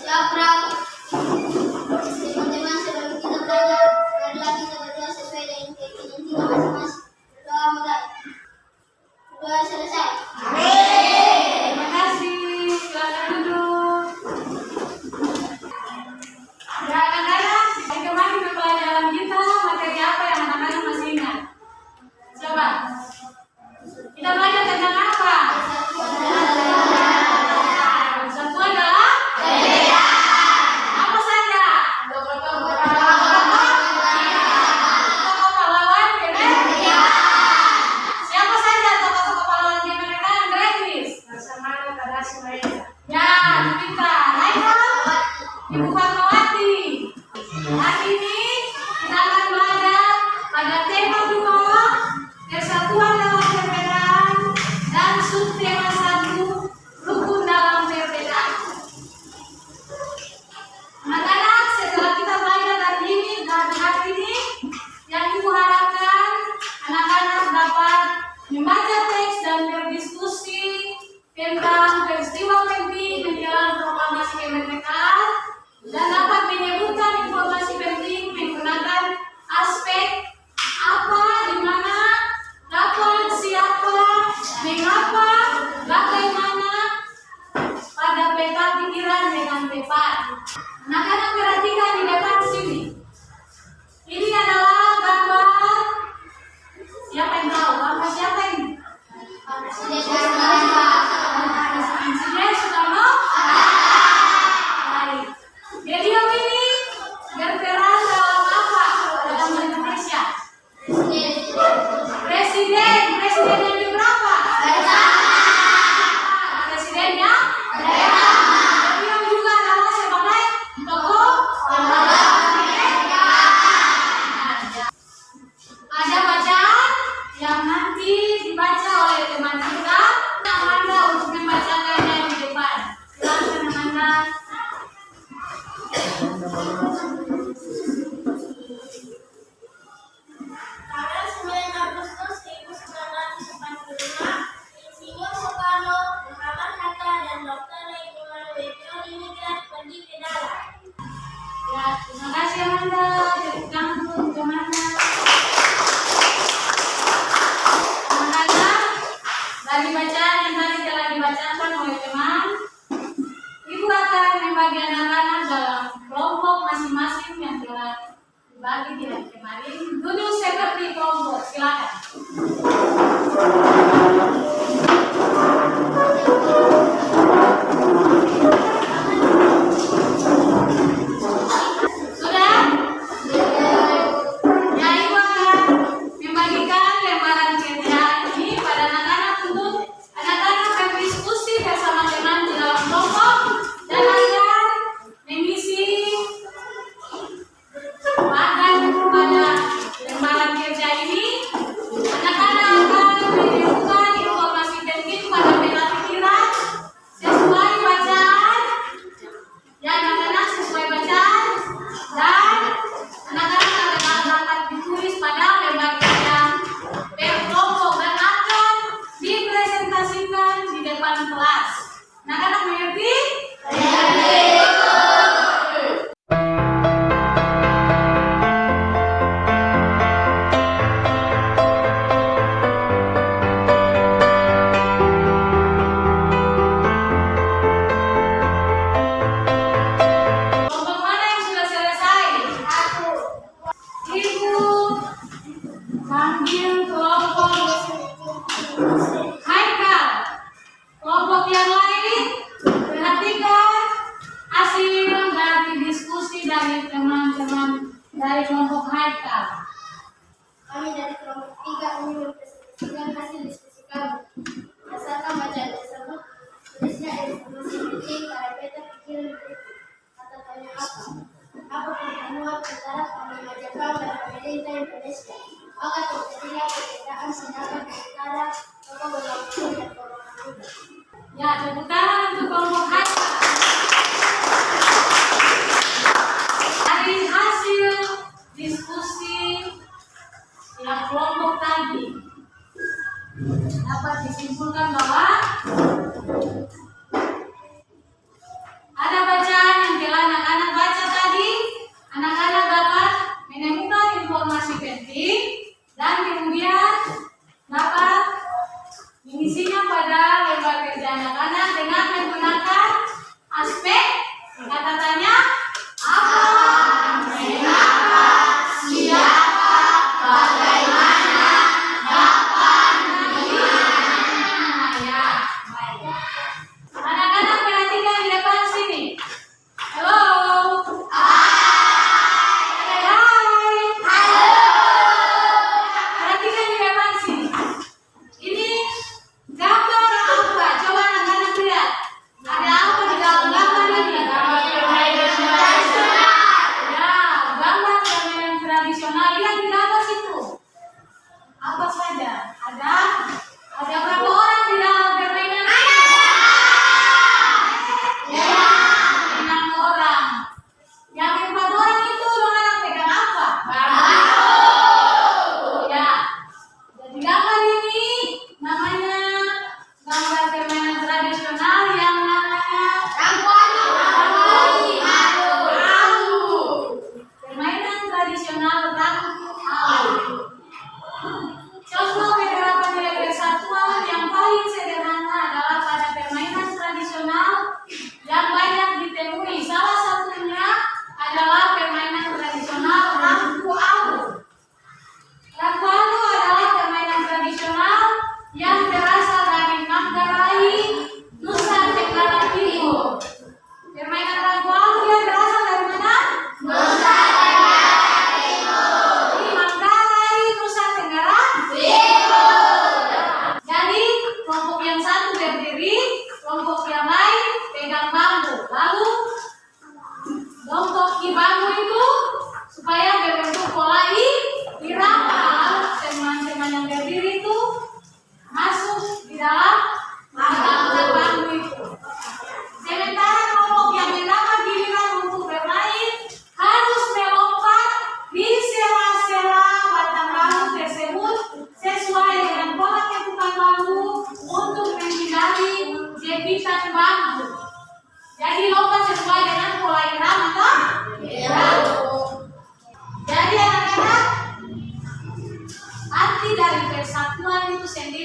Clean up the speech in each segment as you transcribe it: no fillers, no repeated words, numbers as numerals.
Ya, Pram. Teman-teman, sebelum kita belajar, marilah kita berdoa sesuai dengan keinginan kita masing-masing. Berdoa mulai. Berdoa selesai. Terima kasih. Silakan duduk. Ya, anak-anak, hari kemarin pembelajaran kita materi apa yang anak-anak masih ingat? Coba. Kita belajar tentang apa? Satu adalah apa saja? Tokoh pahlawan kemerdekaan. Siapa saja tokoh pahlawan kemerdekaan gratis? Laksamana Kadasi Maeda. Ya, kita Haikal, Ibu Fatmawati. Hari ini kita akan belajar pada tema 2, persatuan dalam perbedaan, dan subtema 1, rukun dalam perbedaan. Anak-anak, setelah kita belajar dari ini dan hari ini, yang Ibu harapkan anak-anak dapat membaca teks dan berdiskusi tentang peristiwa penting menjelang proklamasi kemerdekaan dan dapat menyebutkan informasi penting menggunakan aspek apa, di mana, kapan, siapa, mengapa, bagaimana, pada peta pikiran dengan tepat. Anak-anak perhatikan di depan sini. Ini adalah gambar. Siapa yang tahu gambar siapa ini? Presiden Soekarno. Baik. Video ini berperan dalam apa dalam Indonesia? Presiden yang berapa? Presidennya? Beliau juga adalah sebagai tokoh ada bacaan yang nanti dibaca oleh teman kita. Amanda untuk membacakannya di depan. Silakan Amanda. Tanggal 9 Agustus 1945, Insinyur Soekarno, Muhammad Hatta, dan Dr. Immanuel imigran pergi ke darat. Ya, terima kasih Amanda. Tepuk tangan untuk Amanda. Anak-anak, dari bacaan yang tadi telah dibacakan oleh teman, Ibu akan membagi anak-anak dalam kelompok masing-masing yang telah dibagi di hari kemarin. Duduk seperti kelompok, silakan. Sudah? Ya, Ibu akan membagikan lembaran kerja ini pada anak-anak untuk anak-anak berdiskusi bersama teman di dalam kelompok dan akan mengisi bahan pada lembaran kerja ini. Anak-anak akan menemukan informasi penting pada peta pikiran sesuai bacaan. Ya, anak-anak sesuai bacaan dan anak-anak akan ditulis pada lembar kerja per kelompok dan akan dipresentasikan di depan kelas. Anak-anak mengerti? Kelompok mana yang sudah selesai? Ibu panggil kelompok Haikal. Kelompok yang lain, perhatikan hasil dari diskusi dari teman-teman dari kelompok Haikal. Kami dari kelompok 3 ingin mempresentasikan hasil diskusi kami. Berdasarkan bacaan tersebut, tulisnya informasi penting pada peta pikiran berikut. Kata tanya apa? Apa pertemuan antara Panglima Jepang dan pemerintah Indonesia? Maka terjadinya perbedaan sedangkan antara tokoh berlangsung dan golongan muda. Ya, tepuk tangan untuk kelompok Haikal. Dari hasil diskusi yang kelompok tadi dapat disimpulkan bahwa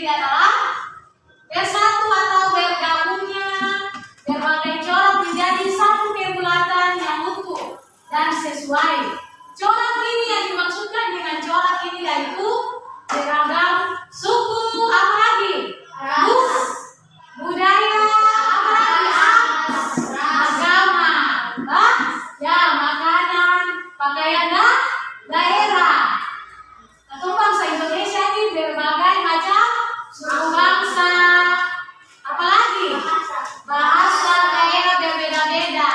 sendiri adalah bersatu atau bergabungnya berbagai corak menjadi satu kebulatan yang utuh dan sesuai. Corak ini yang dimaksudkan dengan corak ini yaitu beragam suku, apalagi budaya, apalagi agama, ya makanan, pakaian dan daerah. Atau bangsa Indonesia ini berbagai macam suku bangsa, apalagi bahasa daerah berbeda-beda.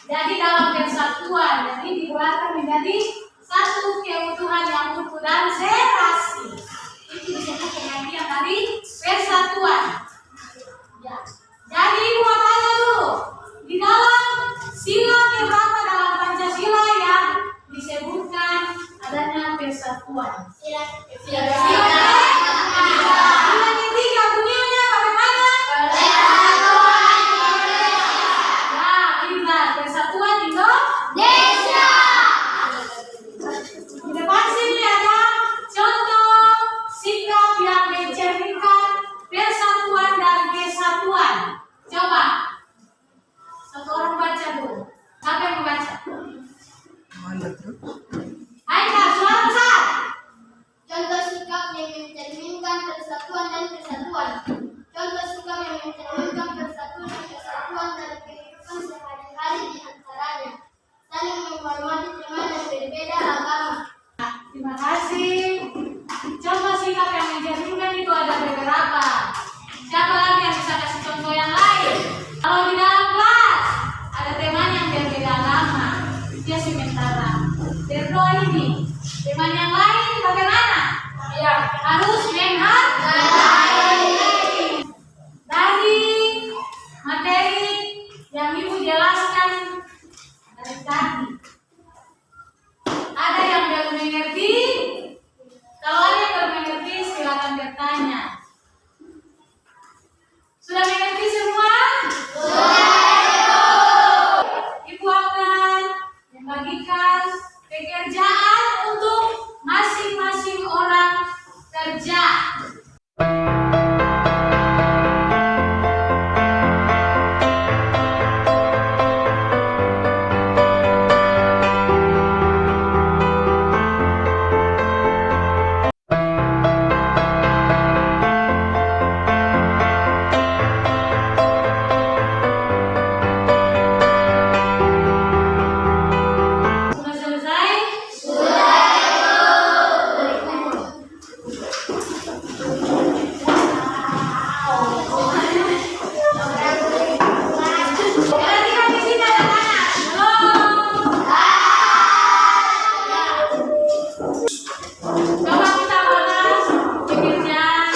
Jadi dalam persatuan, jadi dibuatkan menjadi satu keutuhan yang utuh dan serasi. Itu disebut pengertian tadi persatuan. Ya. Jadi ibu mau tanya dulu, di dalam sila keberapa dalam Pancasila yang disebutkan adanya persatuan? Sila ketiga bunyinya bagaimana? Persatuan Indonesia. Ya, kita persatuan Indonesia. Di depan sini ada contoh sikap yang mencerminkan persatuan dan kesatuan. Coba satu orang baca dulu. Siapa yang membaca? Ayo, suara besar. Contoh sikap yang mencerminkan persatuan dan kesatuan. Contoh sikap yang mencerminkan persatuan dan kesatuan dalam kehidupan sehari-hari di antaranya saling menghormati teman yang berbeda agama. Terima kasih. Contoh sikap yang mencerminkan itu ada beberapa. Siapa lagi yang bisa kasih contoh yang lain? Kalau di dalam kelas ada teman yang berbeda agama, dia sementara berdoa ini. Teman yang lain bagaimana? Ya, harus menghargai. Dari materi yang ibu jelaskan dari tadi, ada yang belum mengerti? Kalau ada yang belum mengerti, silakan bertanya. Sudah mengerti semua? Sudah. Ibu akan membagikan pekerjaan untuk masing-masing orang kerja. Sudah selesai? Perhatikan di sini anak-anak. Coba kita bahas pekerjaan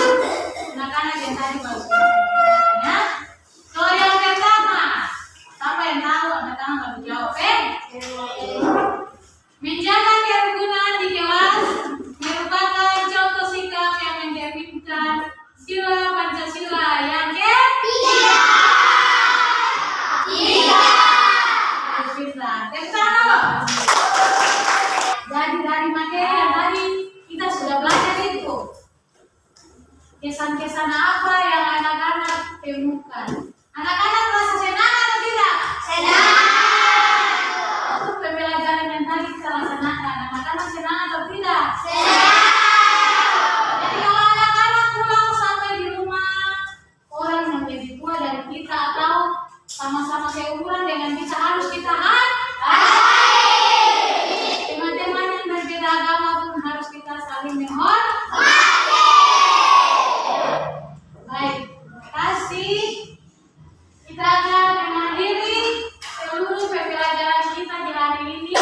anak-anak yang tadi baru ya. Soal yang pertama, siapa yang tahu anak-anak baru jawab? Menjaga kerukunan di kelas merupakan contoh sikap yang mencerminkan sila Pancasila yang ketiga. Harus pintar. Kesana. Jadi dari materi yang tadi kita sudah belajar itu. Kesan-kesan apa yang anak-anak temukan? Anak-anak merasa senang atau tidak? Senang. Untuk pembelajaran yang tadi kita laksanakan, anak-anak senang atau tidak? Senang. Jadi kalau anak-anak pulang sampai di rumah, orang yang lebih tua dari kita atau sama-sama seumuran dengan kita harus kita hargai. Teman-teman yang berbeda agama pun harus kita saling menghormati. Baik, terima kasih. Kita akan mengakhiri seluruh pembelajaran kita di hari ini.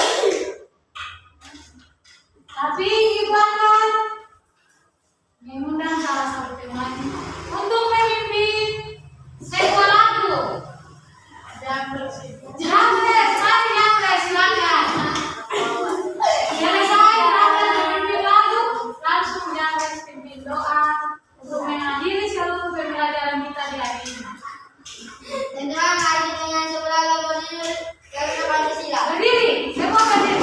Tapi ibu akan mengundang salah satu teman untuk memimpin sebuah lagu. Jamres, mari silakan. Selesai akan memimpin lagu, langsung Jamres pimpin doa untuk mengakhiri seluruh pembelajaran kita di hari ini. Tentang hari dengan sebelah lagu karena Pancasila. Berdiri, semua berdiri.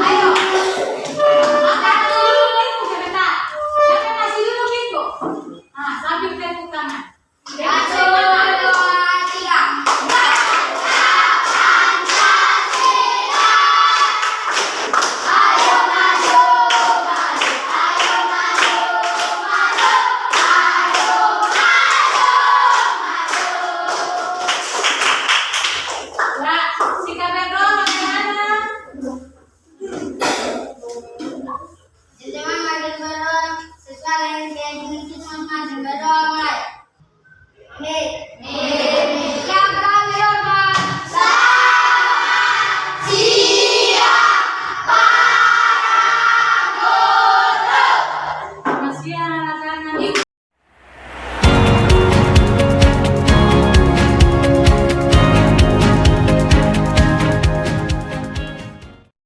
Ayo. Angkat dulu itu sebentar. Siapa yang masih duduk itu? demikian anak-anak.